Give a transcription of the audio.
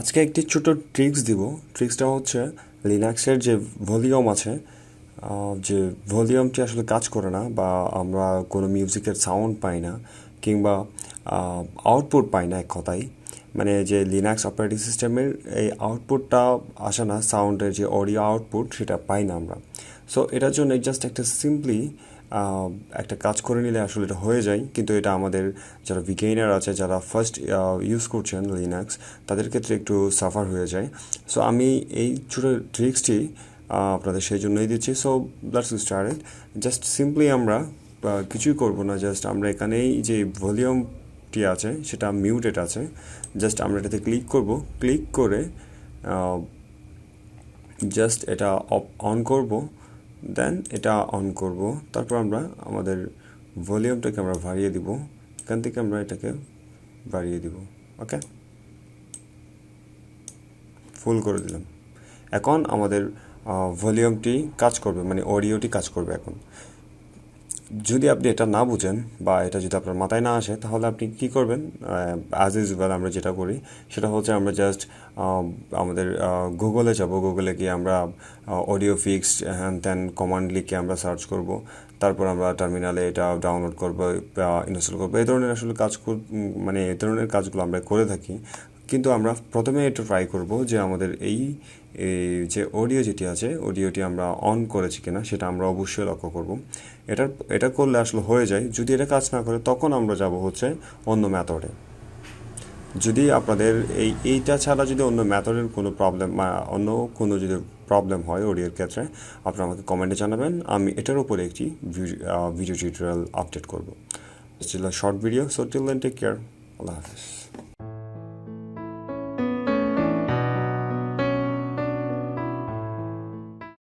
আজকে একটি ছোট ট্রিক্স দিব। ট্রিক্সটা হচ্ছে লিনাক্সের যে ভলিউম আছে, যে ভলিউমটি আসলে কাজ করে না, বা আমরা কোনো মিউজিকের সাউন্ড পাই না, কিংবা আউটপুট পাই না। এক কথায় মানে যে লিনাক্স অপারেটিং সিস্টেমের এই আউটপুটটা আসে না, সাউন্ডের যে অডিও আউটপুট সেটা পাই না আমরা। সো এটার জন্য জাস্ট একটা সিম্পলি একটা কাজ করে নিলে আসলে এটা হয়ে যায়। কিন্তু এটা আমাদের যারা বিগিনার আছে, যারা ফার্স্ট ইউজ করছেন লিনাক্স, তাদের ক্ষেত্রে একটু সাফার হয়ে যায়। সো আমি এই ছোটো ট্রিক্সটি আপনাদের সেই জন্যই দিচ্ছি। So let's start. Just simply আমরা কিছুই করব না, জাস্ট আমরা এখানেই যে ভলিউমটি আছে সেটা মিউটেড আছে, জাস্ট আমরা এটাতে ক্লিক করব। ক্লিক করে জাস্ট এটা অন করব, দেন এটা অন করব। তারপর আমরা আমাদের ভলিউমটাকে আমরা বাড়িয়ে দিব, এখান থেকে আমরা এটাকে বাড়িয়ে দিব। ওকে, ফুল করে দিলাম। এখন আমাদের ভলিউমটি কাজ করবে, মানে অডিওটি কাজ করবে এখন। যদি আপনি এটা না বুঝেন বা এটা যদি আপনার মাথায় না আসে, তাহলে আপনি কি করবেন? অ্যাজ ইউজুয়াল আমরা যেটা করি সেটা হচ্ছে আমরা জাস্ট আমাদের গুগলে যাব। গুগলে গিয়ে আমরা অডিও ফিক্সড হ্যান ত্যান কমান্ড লিখে আমরা সার্চ করব। তারপর আমরা টার্মিনালে এটা ডাউনলোড করব, ইনস্টল করবো। এই ধরনের আসলে মানে এই ধরনের কাজগুলো আমরা করে থাকি। কিন্তু আমরা প্রথমে এটা ট্রাই করব যে আমাদের এই যে অডিও যেটি আছে, অডিওটি আমরা অন করেছি কিনা সেটা আমরা অবশ্যই লক্ষ্য করব। এটা করলে আসলে হয়ে যায়। যদি এটা কাজ না করে, তখন আমরা যাব হচ্ছে অন্য মেথডে। যদি আপনাদের এইটা ছাড়া যদি অন্য মেথডের কোনো প্রবলেম, অন্য কোনো যদি প্রবলেম হয় অডিওর ক্ষেত্রে, আপনারা আমাকে কমেন্টে জানাবেন। আমি এটার উপরে একটি ভিডিও টিউটোরিয়াল আপডেট করব। ছিল short video. So till then, take care. আল্লাহ হাফেজ।